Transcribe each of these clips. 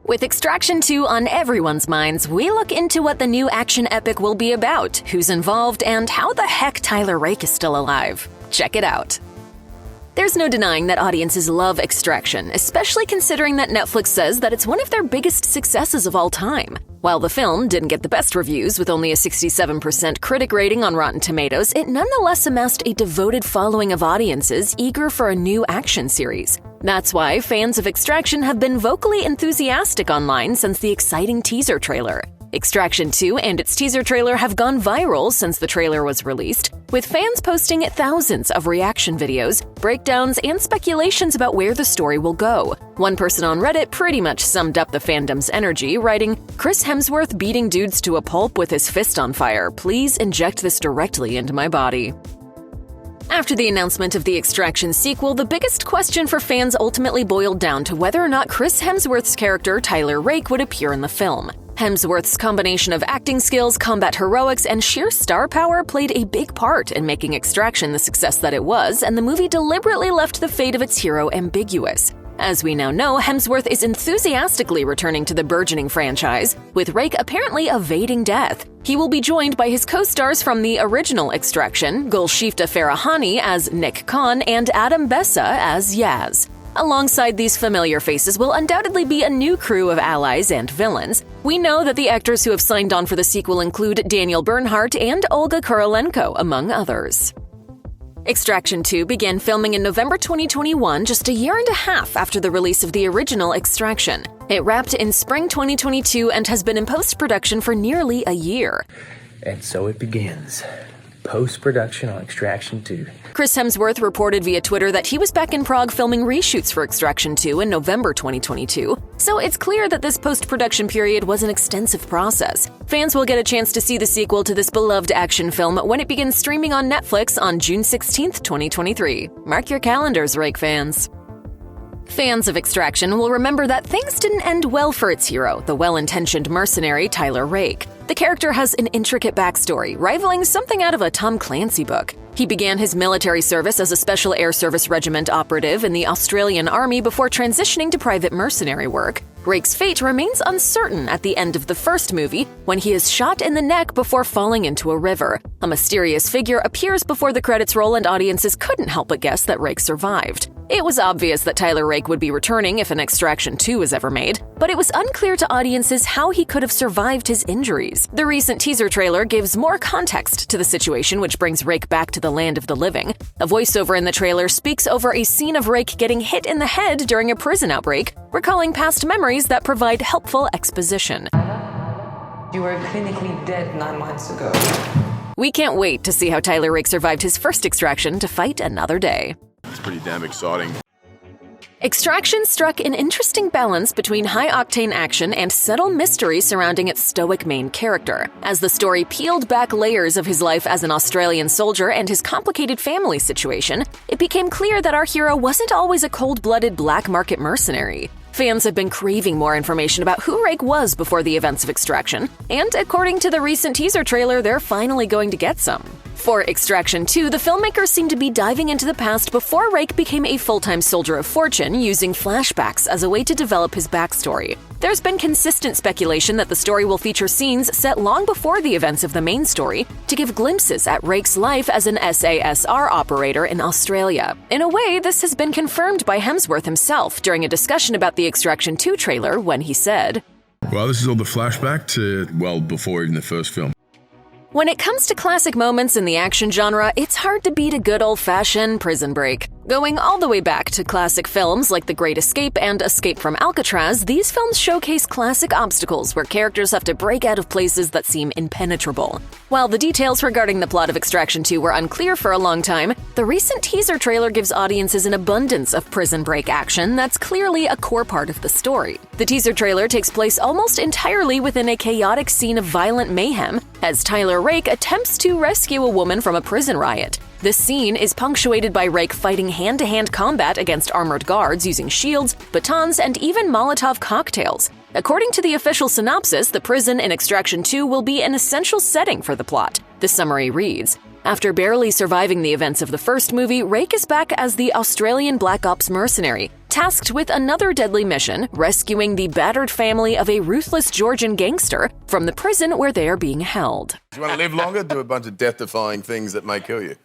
With Extraction 2 on everyone's minds, we look into what the new action epic will be about, who's involved, and how the heck Tyler Rake is still alive. Check it out. There's no denying that audiences love Extraction, especially considering that Netflix says that it's one of their biggest successes of all time. While the film didn't get the best reviews with only a 67% critic rating on Rotten Tomatoes, it nonetheless amassed a devoted following of audiences eager for a new action series. That's why fans of Extraction have been vocally enthusiastic online since the exciting teaser trailer. Extraction 2 and its teaser trailer have gone viral since the trailer was released, with fans posting thousands of reaction videos, breakdowns, and speculations about where the story will go. One person on Reddit pretty much summed up the fandom's energy, writing, "Chris Hemsworth beating dudes to a pulp with his fist on fire. Please inject this directly into my body." After the announcement of the Extraction sequel, the biggest question for fans ultimately boiled down to whether or not Chris Hemsworth's character, Tyler Rake, would appear in the film. Hemsworth's combination of acting skills, combat heroics, and sheer star power played a big part in making Extraction the success that it was, and the movie deliberately left the fate of its hero ambiguous. As we now know, Hemsworth is enthusiastically returning to the burgeoning franchise, with Rake apparently evading death. He will be joined by his co-stars from the original Extraction, Golshifteh Farahani as Nick Khan and Adam Bessa as Yaz. Alongside these familiar faces will undoubtedly be a new crew of allies and villains. We know that the actors who have signed on for the sequel include Daniel Bernhardt and Olga Kurylenko, among others. Extraction 2 began filming in November 2021, just a year and a half after the release of the original Extraction. It wrapped in spring 2022 and has been in post-production for nearly a year. And so it begins. Post-production on Extraction 2. Chris Hemsworth reported via Twitter that he was back in Prague filming reshoots for Extraction 2 in November 2022, so it's clear that this post-production period was an extensive process. Fans will get a chance to see the sequel to this beloved action film when it begins streaming on Netflix on June 16, 2023. Mark your calendars, Rake fans. Fans of Extraction will remember that things didn't end well for its hero, the well-intentioned mercenary Tyler Rake. The character has an intricate backstory, rivaling something out of a Tom Clancy book. He began his military service as a Special Air Service Regiment operative in the Australian Army before transitioning to private mercenary work. Rake's fate remains uncertain at the end of the first movie, when he is shot in the neck before falling into a river. A mysterious figure appears before the credits roll, and audiences couldn't help but guess that Rake survived. It was obvious that Tyler Rake would be returning if an Extraction 2 was ever made, but it was unclear to audiences how he could have survived his injuries. The recent teaser trailer gives more context to the situation, which brings Rake back to the land of the living. A voiceover in the trailer speaks over a scene of Rake getting hit in the head during a prison outbreak, recalling past memories that provide helpful exposition. You were clinically dead 9 months ago. We can't wait to see how Tyler Rake survived his first Extraction to fight another day. It's pretty damn exciting. Extraction struck an interesting balance between high-octane action and subtle mystery surrounding its stoic main character. As the story peeled back layers of his life as an Australian soldier and his complicated family situation, it became clear that our hero wasn't always a cold-blooded black market mercenary. Fans have been craving more information about who Rake was before the events of Extraction, and according to the recent teaser trailer, they're finally going to get some. For Extraction 2, the filmmakers seem to be diving into the past before Rake became a full-time soldier of fortune, using flashbacks as a way to develop his backstory. There's been consistent speculation that the story will feature scenes set long before the events of the main story to give glimpses at Rake's life as an SASR operator in Australia. In a way, this has been confirmed by Hemsworth himself during a discussion about the Extraction 2 trailer when he said, Well, this is all the flashback to, well, before even the first film. When it comes to classic moments in the action genre, it's hard to beat a good old-fashioned prison break. Going all the way back to classic films like The Great Escape and Escape from Alcatraz, these films showcase classic obstacles where characters have to break out of places that seem impenetrable. While the details regarding the plot of Extraction 2 were unclear for a long time, the recent teaser trailer gives audiences an abundance of prison break action that's clearly a core part of the story. The teaser trailer takes place almost entirely within a chaotic scene of violent mayhem as Tyler Rake attempts to rescue a woman from a prison riot. This scene is punctuated by Rake fighting hand-to-hand combat against armored guards using shields, batons, and even Molotov cocktails. According to the official synopsis, the prison in Extraction 2 will be an essential setting for the plot. The summary reads, After barely surviving the events of the first movie, Rake is back as the Australian Black Ops mercenary, tasked with another deadly mission, rescuing the battered family of a ruthless Georgian gangster from the prison where they are being held. Do you want to live longer? Do a bunch of death-defying things that may kill you.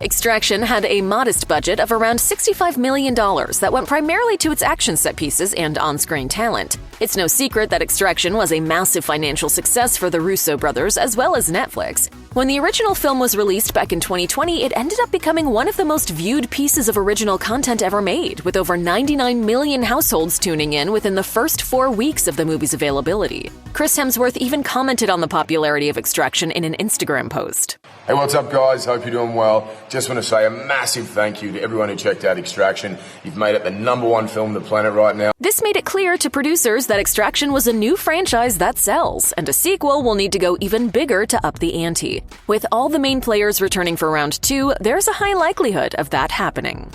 Extraction had a modest budget of around $65 million that went primarily to its action set pieces and on-screen talent. It's no secret that Extraction was a massive financial success for the Russo brothers as well as Netflix. When the original film was released back in 2020, it ended up becoming one of the most viewed pieces of original content ever made, with over 99 million households tuning in within the first 4 weeks of the movie's availability. Chris Hemsworth even commented on the popularity of Extraction in an Instagram post. Hey, what's up, guys? Hope you're doing well. Just want to say a massive thank you to everyone who checked out Extraction. You've made it the #1 film on the planet right now. This made it clear to producers that Extraction was a new franchise that sells, and a sequel will need to go even bigger to up the ante. With all the main players returning for round 2, there's a high likelihood of that happening.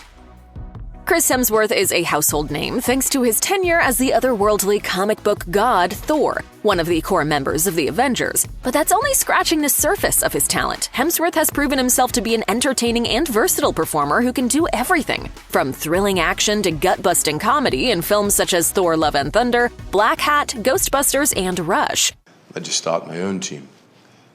Chris Hemsworth is a household name thanks to his tenure as the otherworldly comic book god Thor, one of the core members of the Avengers. But that's only scratching the surface of his talent. Hemsworth has proven himself to be an entertaining and versatile performer who can do everything, from thrilling action to gut-busting comedy in films such as Thor: Love and Thunder, Black Hat, Ghostbusters, and Rush. I just start my own team.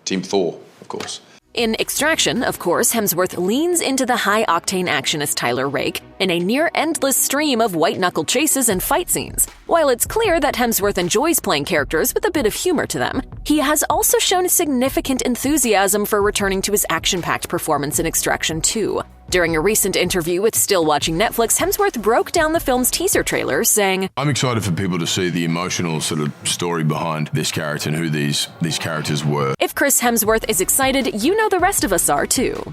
Team Thor, of course. In Extraction, of course, Hemsworth leans into the high-octane action as Tyler Rake in a near-endless stream of white-knuckle chases and fight scenes. While it's clear that Hemsworth enjoys playing characters with a bit of humor to them, he has also shown significant enthusiasm for returning to his action-packed performance in Extraction 2. During a recent interview with Still Watching Netflix, Hemsworth broke down the film's teaser trailer, saying, I'm excited for people to see the emotional sort of story behind this character and who these characters were. If Chris Hemsworth is excited, you know the rest of us are too.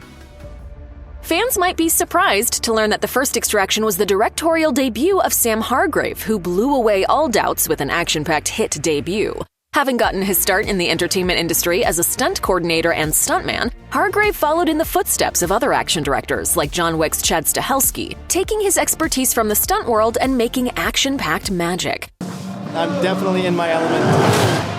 Fans might be surprised to learn that the first Extraction was the directorial debut of Sam Hargrave, who blew away all doubts with an action-packed hit debut. Having gotten his start in the entertainment industry as a stunt coordinator and stuntman, Hargrave followed in the footsteps of other action directors like John Wick's Chad Stahelski, taking his expertise from the stunt world and making action-packed magic. I'm definitely in my element.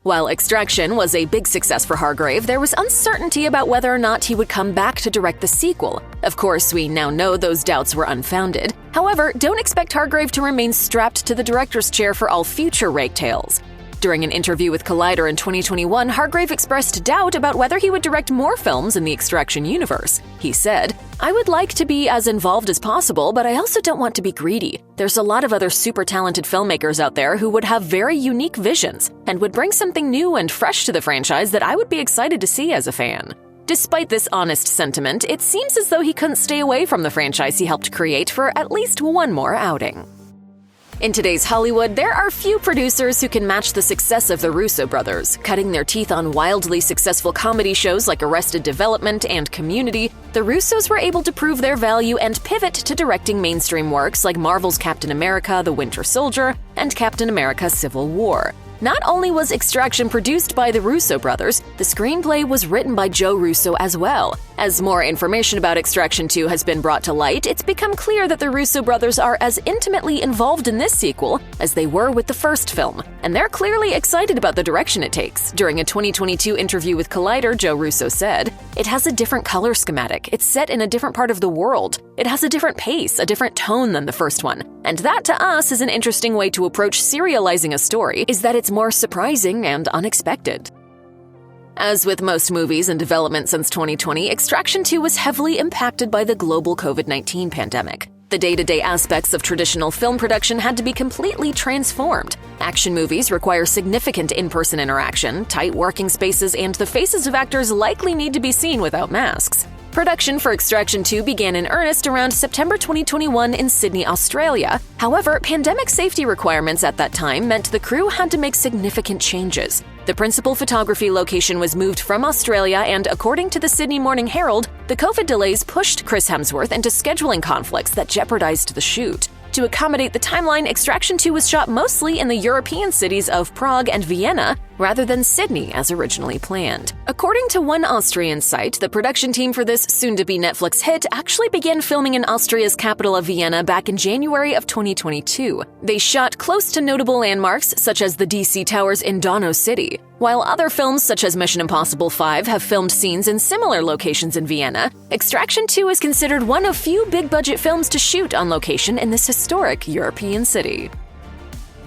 While Extraction was a big success for Hargrave, there was uncertainty about whether or not he would come back to direct the sequel. Of course, we now know those doubts were unfounded. However, don't expect Hargrave to remain strapped to the director's chair for all future Rake tales. During an interview with Collider in 2021, Hargrave expressed doubt about whether he would direct more films in the Extraction universe. He said, I would like to be as involved as possible, but I also don't want to be greedy. There's a lot of other super talented filmmakers out there who would have very unique visions and would bring something new and fresh to the franchise that I would be excited to see as a fan. Despite this honest sentiment, it seems as though he couldn't stay away from the franchise he helped create for at least one more outing. In today's Hollywood, there are few producers who can match the success of the Russo brothers. Cutting their teeth on wildly successful comedy shows like Arrested Development and Community, the Russos were able to prove their value and pivot to directing mainstream works like Marvel's Captain America: The Winter Soldier and Captain America: Civil War. Not only was Extraction produced by the Russo brothers, the screenplay was written by Joe Russo as well. As more information about Extraction 2 has been brought to light, it's become clear that the Russo brothers are as intimately involved in this sequel as they were with the first film, and they're clearly excited about the direction it takes. During a 2022 interview with Collider, Joe Russo said, "It has a different color schematic, it's set in a different part of the world, it has a different pace, a different tone than the first one, and that to us is an interesting way to approach serializing a story, is that it's more surprising and unexpected." As with most movies in development since 2020, Extraction 2 was heavily impacted by the global COVID-19 pandemic. The day-to-day aspects of traditional film production had to be completely transformed. Action movies require significant in-person interaction, tight working spaces, and the faces of actors likely need to be seen without masks. Production for Extraction 2 began in earnest around September 2021 in Sydney, Australia. However, pandemic safety requirements at that time meant the crew had to make significant changes. The principal photography location was moved from Australia, and according to the Sydney Morning Herald, the COVID delays pushed Chris Hemsworth into scheduling conflicts that jeopardized the shoot. To accommodate the timeline, Extraction 2 was shot mostly in the European cities of Prague and Vienna, rather than Sydney as originally planned. According to one Austrian site, the production team for this soon-to-be Netflix hit actually began filming in Austria's capital of Vienna back in January of 2022. They shot close to notable landmarks such as the DC Towers in Dono City. While other films such as Mission Impossible 5 have filmed scenes in similar locations in Vienna, Extraction 2 is considered one of few big-budget films to shoot on location in this historic European city.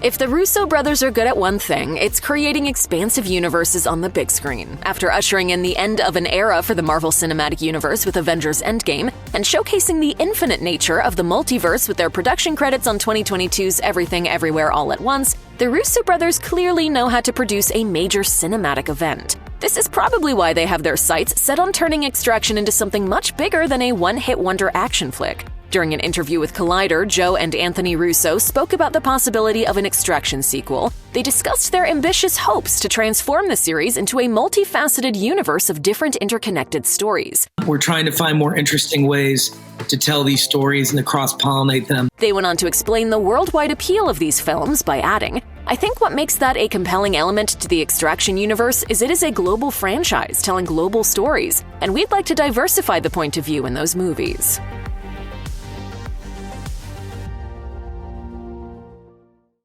If the Russo brothers are good at one thing, it's creating expansive universes on the big screen. After ushering in the end of an era for the Marvel Cinematic Universe with Avengers Endgame, and showcasing the infinite nature of the multiverse with their production credits on 2022's Everything Everywhere All at Once, the Russo brothers clearly know how to produce a major cinematic event. This is probably why they have their sights set on turning Extraction into something much bigger than a one-hit wonder action flick. During an interview with Collider, Joe and Anthony Russo spoke about the possibility of an Extraction sequel. They discussed their ambitious hopes to transform the series into a multifaceted universe of different interconnected stories. We're trying to find more interesting ways to tell these stories and to cross-pollinate them. They went on to explain the worldwide appeal of these films by adding, "I think what makes that a compelling element to the Extraction universe is it is a global franchise telling global stories, and we'd like to diversify the point of view in those movies."